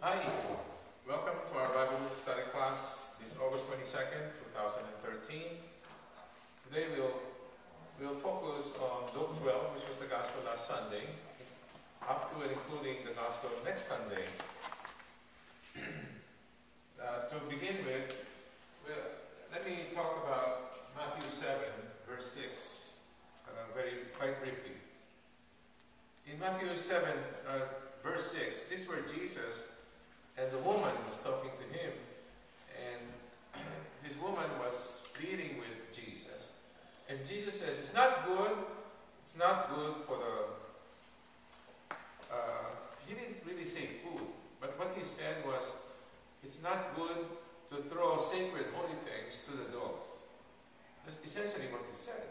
Hi, welcome to our Bible study class this August 22nd, 2013. Today we'll focus on Luke 12, which was the Gospel last Sunday, up to and including the Gospel next Sunday. To begin with, let me talk about Matthew 7, verse 6, quite briefly. In Matthew 7, verse 6, this is where Jesus and the woman was talking to him, and this woman was pleading with Jesus. And Jesus says, it's not good for the, he didn't really say food, but what he said was, it's not good to throw sacred holy things to the dogs. That's essentially what he said.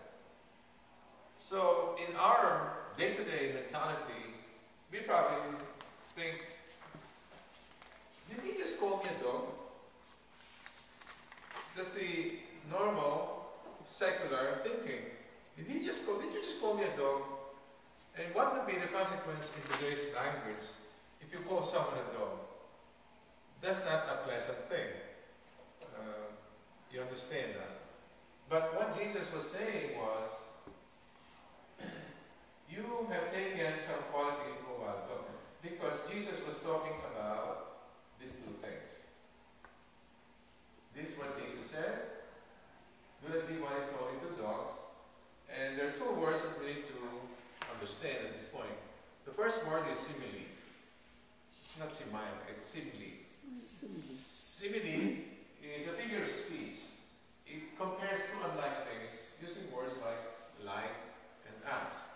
So in our day-to-day mentality, we probably think, did he just call me a dog? That's the normal, secular thinking. Did you just call me a dog? And what would be the consequence in today's language if you call someone a dog? That's not a pleasant thing. You understand that? But what Jesus was saying was, you have taken some qualities of a dog. Because Jesus was talking about these two things. This is what Jesus said. Do not be what is holy to dogs. And there are two words that we need to understand at this point. The first word is simile. It's not simile, it's simile. Simile is a figure of speech. It compares two unlike things using words like and as.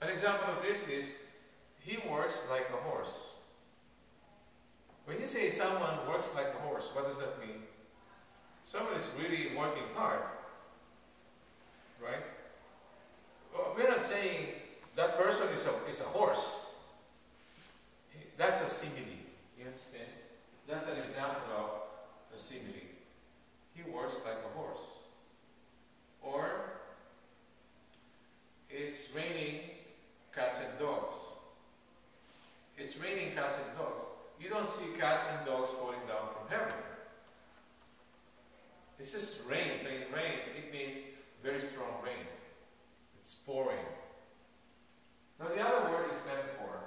An example of this is, he works like a horse. When you say someone works like a horse, what does that mean? Someone is really working hard, right? Well, we're not saying that person is a horse. That's a simile. You understand? That's an example of a simile. He works like a horse. Or, it's raining cats and dogs. It's raining cats and dogs. You don't see cats and dogs falling down from heaven. It's just rain, plain rain. It means very strong rain. It's pouring. Now the other word is metaphor.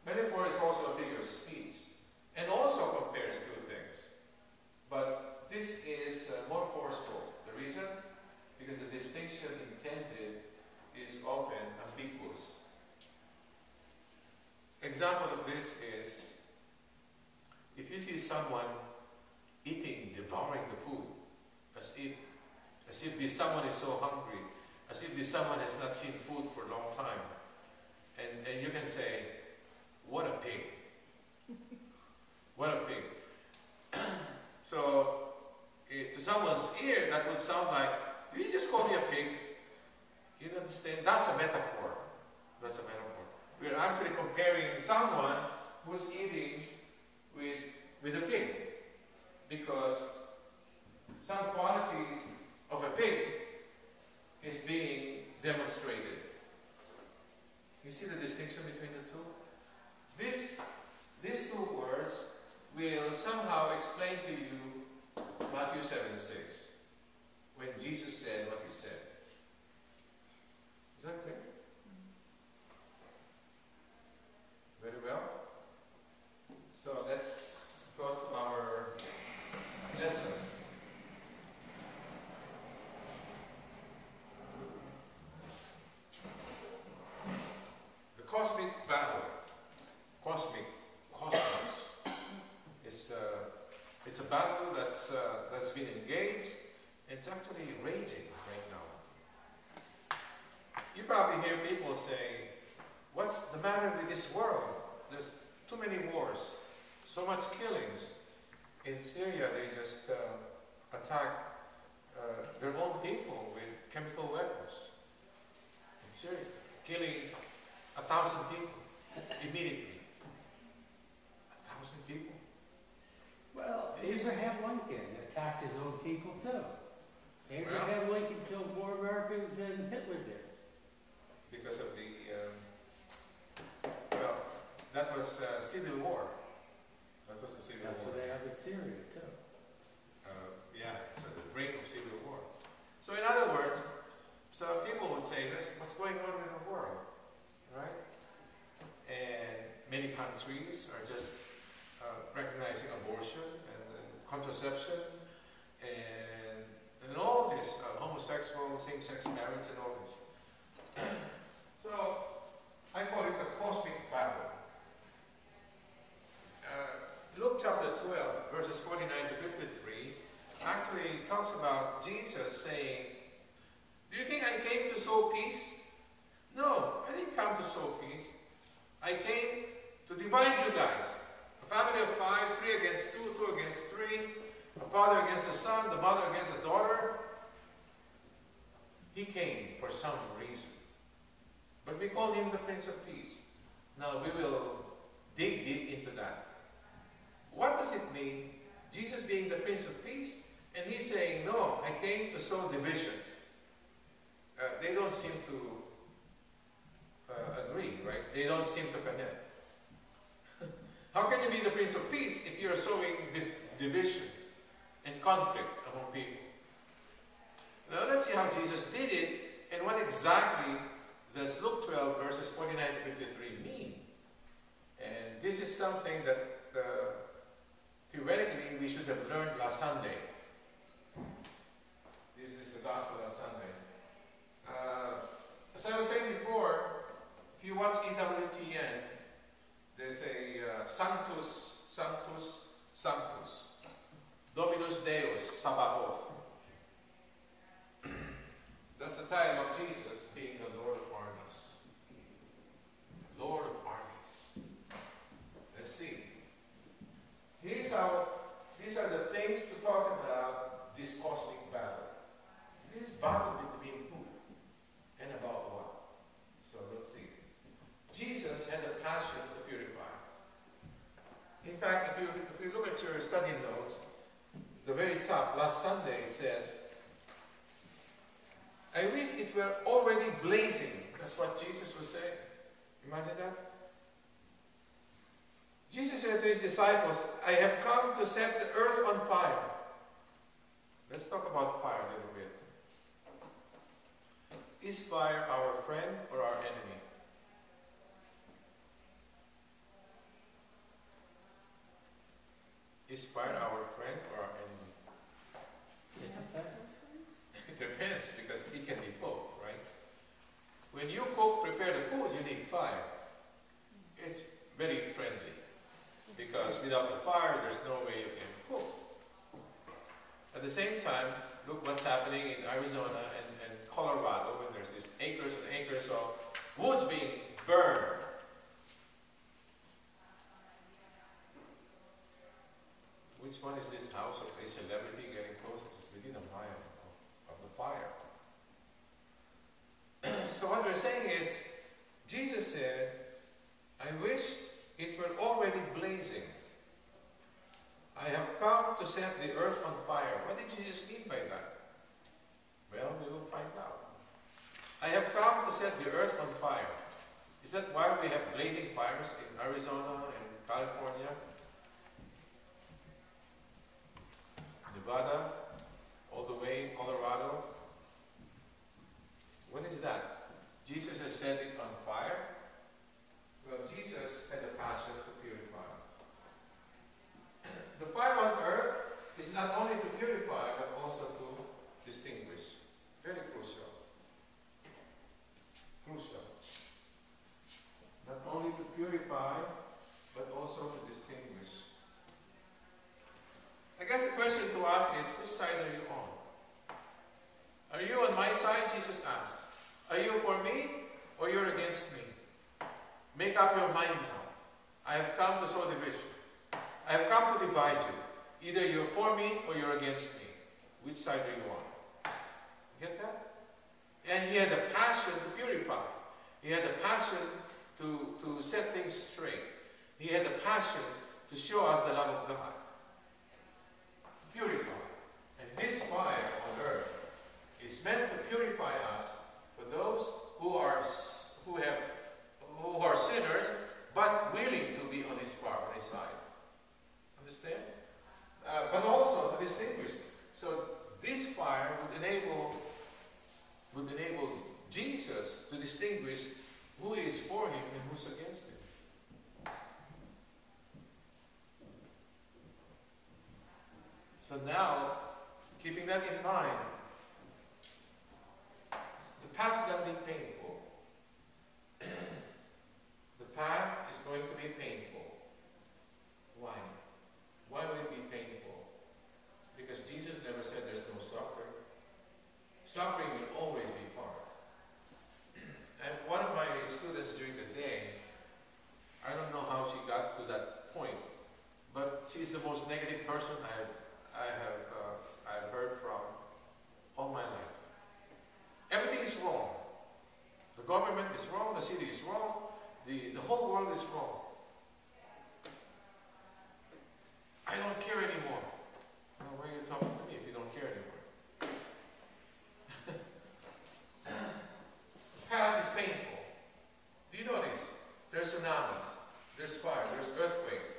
Metaphor is also a figure of speech and also compares two things. But this is more forceful. The reason? Because the distinction intended is often ambiguous. Example of this is, if you see someone eating, devouring the food, as if this someone is so hungry, as if this someone has not seen food for a long time, and you can say, what a pig. What a pig. So, to someone's ear, that would sound like, did you just call me a pig? You understand? That's a metaphor. That's a metaphor. We're actually comparing someone who's eating with a pig, because some qualities of a pig is being demonstrated. You see the distinction between the two? These two words will somehow explain to you Matthew 7:6, when Jesus said what he said. Is that clear? Very well. So let's go to our lesson. The cosmic battle, cosmos, is it's a battle that's been engaged. It's actually raging right now. You probably hear people say, what's the matter with this world? There's too many wars, so much killings. In Syria, they just attacked their own people with chemical weapons. In Syria, killing 1,000 people immediately. 1,000 people. Well, Abraham Lincoln attacked his own people too. Abraham Lincoln killed more Americans than Hitler did. Because of the, that was was civil war. That was the civil war. That's what they have in Syria too. Yeah, it's at the brink of civil war. So in other words, so people would say, what's going on in the world, right? And many countries are just recognizing abortion and contraception and all this, homosexual, same-sex marriage and all this. So I call it the cosmic battle. Luke chapter 12, verses 49 to 53, actually talks about Jesus saying, do you think I came to sow peace? No, I didn't come to sow peace. I came to divide you guys. A family of 5, 3 against 2, 2 against 3, a father against the son, the mother against the daughter. He came for some reason. But we call him the Prince of Peace. Now we will dig deep into that. What does it mean, Jesus being the Prince of Peace, and he's saying, no, I came to sow division? They don't seem to agree, right? They don't seem to connect. How can you be the Prince of Peace if you're sowing this division and conflict among people? Now let's see how Jesus did it, and what exactly does Luke 12 verses 49 to 53 mean? And this is something that theoretically we should have learned last Sunday. This is the gospel last Sunday. As I was saying before, if you watch EWTN, there's a Sanctus, Sanctus, Sanctus. Dominus Deus, Sabaoth. That's the title of Jesus being the Lord of armies. Lord of armies. Let's see. These are the things to talk about this cosmic battle. This battle between who and about what? So let's see. Jesus had a passion to purify. In fact, if you look at your study notes, the very top, last Sunday, it says, I wish it were already blazing. That's what Jesus was saying. Imagine that. Jesus said to his disciples, I have come to set the earth on fire. Let's talk about fire a little bit. Is fire our friend or our enemy? Is fire our friend or our enemy? It depends. It depends, because it can be both, right? When you cook, prepare the food, you need fire. It's very friendly, because without the fire, there's no way you can cook. At the same time, look what's happening in Arizona and Colorado, when there's these acres and acres of woods being burned. Which one is this house of a celebrity getting close? It's within a mile of the fire. So what we're saying is, Jesus said, I wish it were already blazing. I have come to set the earth on fire. What did Jesus mean by that? Well, we will find out. I have come to set the earth on fire. Is that why we have blazing fires in Arizona and California? Nevada, all the way in Colorado. What is that? Jesus has set it on fire. Well, Jesus had a passion to purify. The fire on earth is not only to purify, but also to distinguish. Very crucial. Crucial. Not only to purify, but also to distinguish. I guess the question to ask is, which side are you on? Are you on my side? Jesus asks. Are you for me or you're against me? Make up your mind now. I have come to sow division. I have come to divide you. Either you're for me or you're against me. Which side are you on? Get that? And he had a passion to purify. He had a passion to set things straight. He had a passion to show us the love of God. Purify. And this fire on earth is meant to purify us for those who are sinners but willing to be distinguish who is for him and who's against him. So now, keeping that in mind, the path's going to be painful. The path is going to be painful. Why? Why would it be painful? Because Jesus never said there's no suffering. Suffering will always be part. And one of my students during the day, I don't know how she got to that point, but she's the most negative person I've heard from all my life. Everything is wrong. The government is wrong, the city is wrong, the whole world is wrong. I don't care anymore. Well, why are you talking to me if you don't care anymore? The path is painful. Do you notice? There's tsunamis, there's fire, there's earthquakes.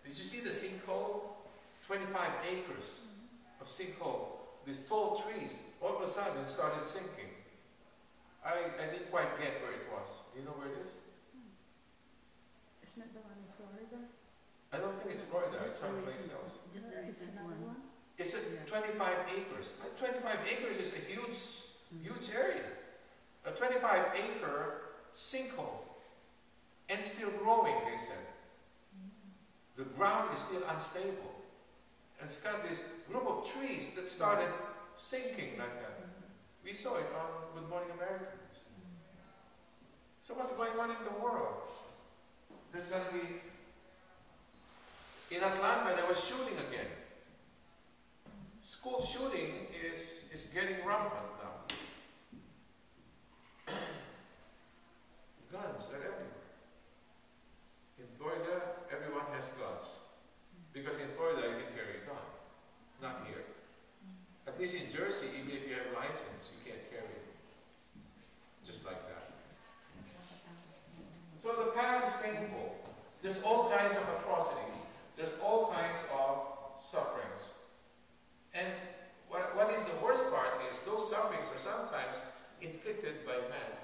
Did you see the sinkhole? 25 acres of sinkhole. These tall trees, all of a sudden, started sinking. I didn't quite get where it was. Do you know where it is? Isn't it the one in Florida? I don't think it's Florida. It's someplace else. Just there is another one. It's at 25 acres. 25 acres is a huge area. A 25-acre sinkhole. And still growing, they said. The ground is still unstable. And it's got this group of trees that started sinking like that. We saw it on Good Morning America. So what's going on in the world? There's going to be... In Atlanta, there was shooting again. School shooting is getting rampant now. Guns are everywhere. In Florida, everyone has guns. Because in Florida, you can carry a gun. Not here. At least in Jersey, even if you have a license, you can't carry it. Just like that. So the path is painful. There's all kinds of atrocities. There's all kinds of sufferings. And what is the worst part is those sufferings are sometimes inflicted by man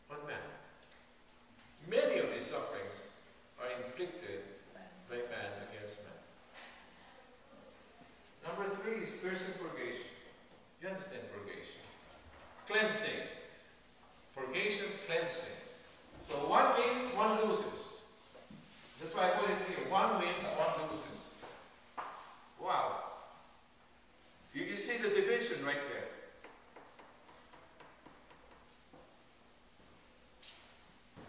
on man. Many of these sufferings are inflicted by man against man. Number 3 is piercing purgation. You understand purgation? Cleansing. Purgation, cleansing. So one wins, one loses. That's why I put it here. One wins, one loses. Wow. You can see the division right there.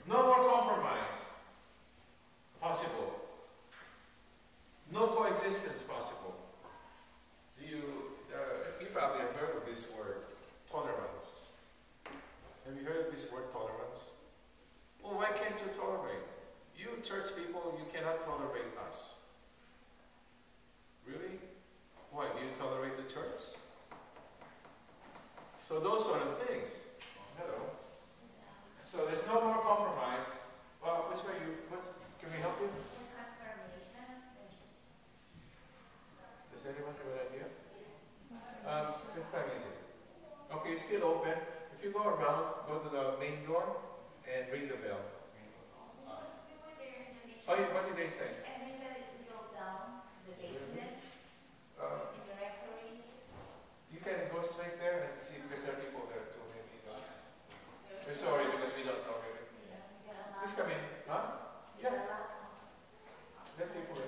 No more compromise possible. No coexistence possible. You probably have heard of this word, tolerance. Have you heard of this word, tolerance? Well, why can't you tolerate? You church people, you cannot tolerate us. Really? Why? Do you tolerate the church? So those sort of things. Hello. So there's no more compromise. Well, which way can we help you? Does anyone have an idea? What time is it? Okay, it's still open. If you go around, go to the main door and ring the bell. Oh, what did they say? And they said it go down the basement in the rectory. You can go straight there and see because there are people there too. Maybe us. We're sorry because we don't know really. Please come in. Huh? Yeah. Let people in.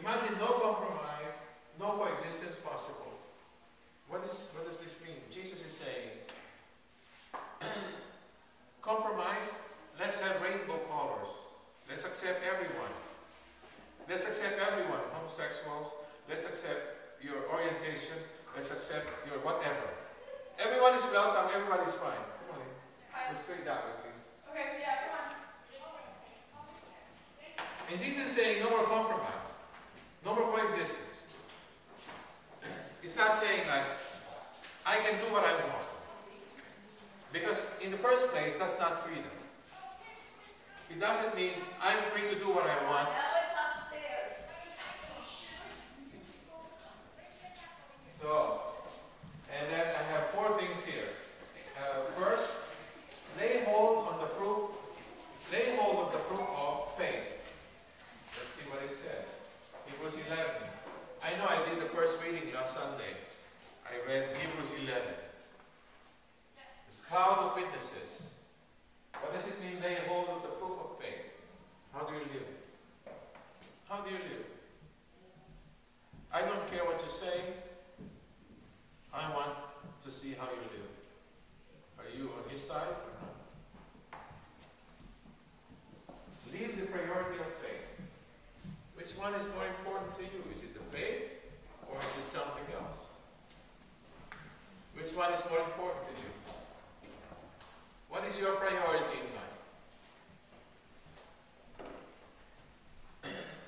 Imagine no compromise, no coexistence possible. What does this mean? Jesus is saying, compromise, let's have rainbow colors. Let's accept everyone. Let's accept everyone. Homosexuals, let's accept your orientation. Let's accept your whatever. Everyone is welcome, everybody is fine. Come on in. Go straight that way, please. Okay, yeah, come on. And Jesus is saying no more compromise. No more coexistence. It's not saying like, I can do what I want. Because in the first place, that's not freedom. It doesn't mean I'm free to do what I want. Now it's upstairs. So, and then I have 4 things here. cloud of witnesses. What does it mean, lay hold of the proof of faith? How do you live? How do you live? I don't care what you say. I want to see how you live. Are you on his side or not? Leave the priority of faith. Which one is more important to you? Is it the faith or is it something else? Which one is more important to you? What is your priority in life?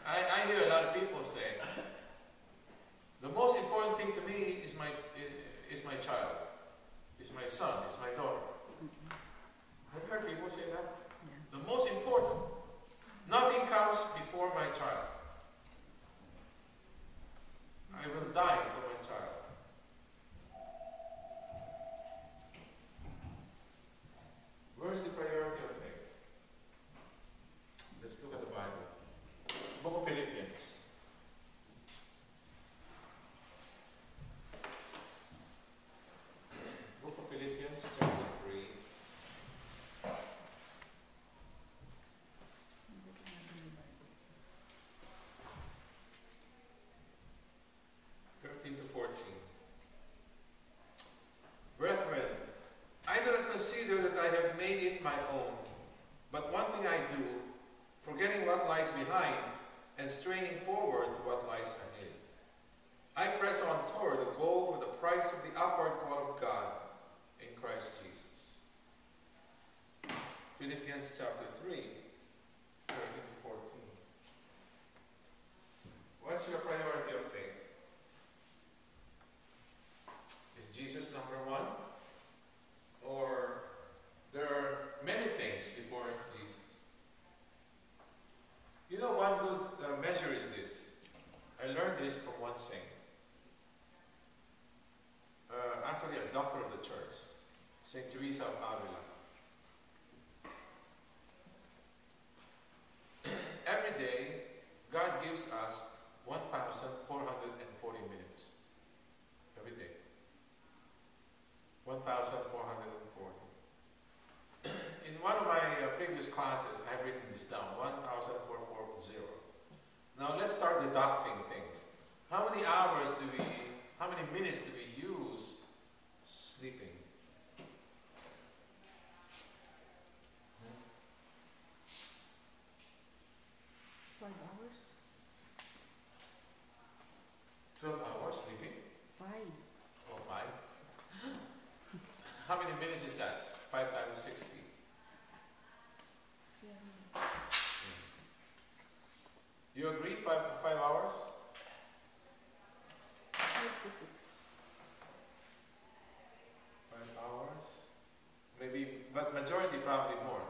I hear a lot of people say, the most important thing to me is my child, is my son, is my daughter. Have you heard people say that? Yeah. The most important. Nothing comes before my child. I will die for my child. Where is the priority of faith? Let's look at the Bible. Book of Philippians. Book of Philippians, chapter 3. To 14. Brethren, I do not consider that I have made it my own, but one thing I do, forgetting what lies behind and straining forward to what lies ahead. I press on toward the goal for the prize of the upward call of God in Christ Jesus. Philippians chapter 3, 13 to 14. What's your priority of faith? Jesus number one, or there are many things before Jesus? You know, one good measure is this. I learned this from one saint. Actually a doctor of the church, Saint Teresa of Avila. Every day, God gives us 1,440 minutes. Every day. 1,440. In one of my previous classes, I've written this down, 1,440. Now let's start deducting things. How many minutes do we use sleeping? 5 hours? 12 hours sleeping? 5. Oh, 5? How many minutes is that? 5 times 60. Yeah. You agree? 5 hours? 5 to 6. 5 hours? Maybe, but majority probably more,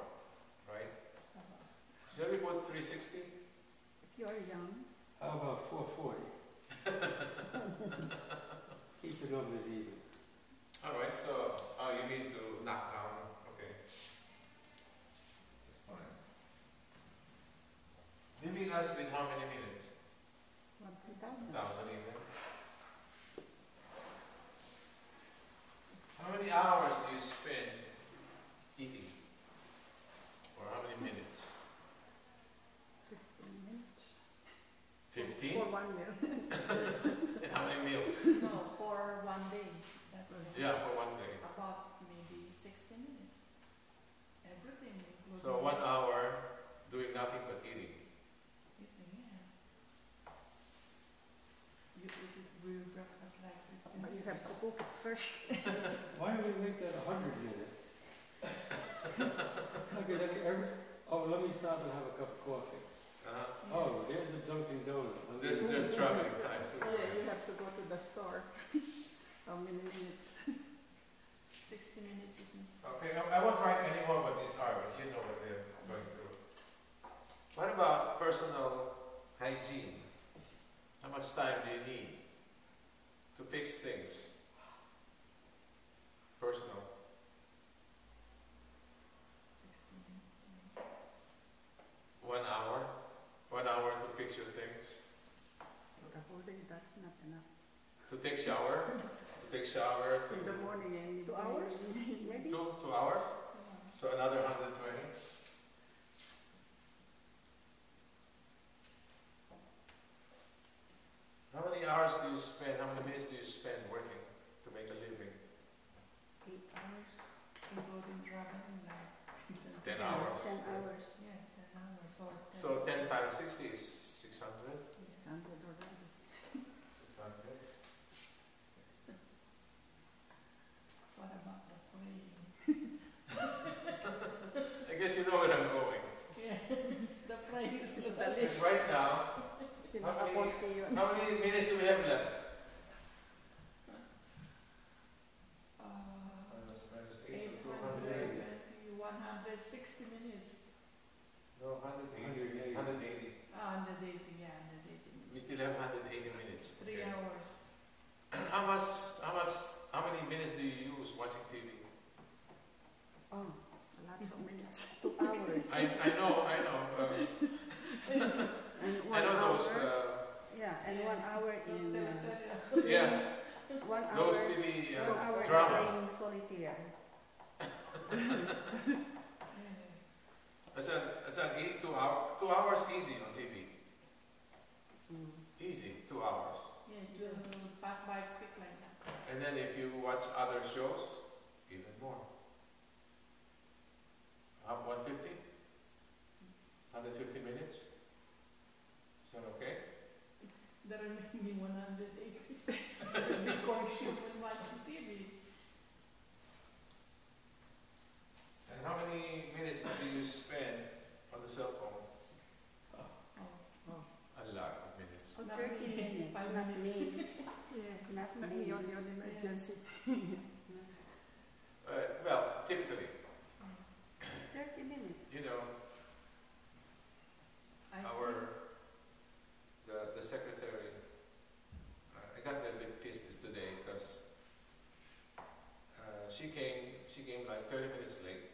right? Shall we put 360? If you're young. How about 440? Keep the numbers even. Alright, so, you need to knock down, okay. That's fine. Leaving us with how many minutes? 1,000. 1,000 even. How many hours do you spend eating? Or how many minutes? 15 minutes. 15? For 1 meal. And how many meals? No, for 1 day. That's all. Yeah, for 1 day. About maybe 60 minutes. Everything. So 1 hour doing nothing but eating. Eating, yeah. You eat breakfast like 15 But you minutes. have to cook it first. Why don't we make that 100 minutes? Okay, let me stop and have a cup of coffee. Oh, there's a Dunkin' Donut. There's traveling time too. Yeah, you have to go to the store. How many minutes? 60 minutes, isn't it? Okay, I won't write any more about this hour, but you know what they're going through. What about personal hygiene? How much time do you need to fix things? Personal. 60 minutes. 1 hour? 1 hour to fix your things? For the whole day, that's not enough. To take shower? To take shower, In the morning and in 2 hours, maybe? 2 hours, so another 120. How many hours do you spend, how many minutes do you spend working to make a living? 8 hours. Including traveling like 10 hours. 10 hours. Yeah, 10 hours or 10. So 10 times 60 is 600. Yes. 100 already. 600. What about the plane? I guess you know where I'm going. Yeah, the plane is It's the the best. least. Right now, how many minutes do we have left? Minus 8, so 280. 160 minutes. No, 180. 180. Under 80, yeah, under 80 We minutes. still have 180 minutes. 3 Okay. hours. How many minutes do you use watching TV? Oh, lots of minutes. 2 hours. I know. And I 1 know hour. those. Yeah, and 1 hour Those in. teleserien. Yeah, 1 hour. those TV 1 hour in drama. playing solitaire. That's an 2 hours easy on TV. Mm. Easy, 2 hours. Yeah, you pass by quick like that. And then if you watch other shows, even more. 150? 150 minutes? Is that okay? The remaining 180 because you will watch TV. And how many minutes do you spend on the cell phone? Oh, A lot of minutes. Oh, Not 30 me. minutes. 5 Not minutes. me. yeah. Not me on emergency. Well, typically, 30 minutes. you know, the secretary, I got a little bit pissed today because she came like 30 minutes late.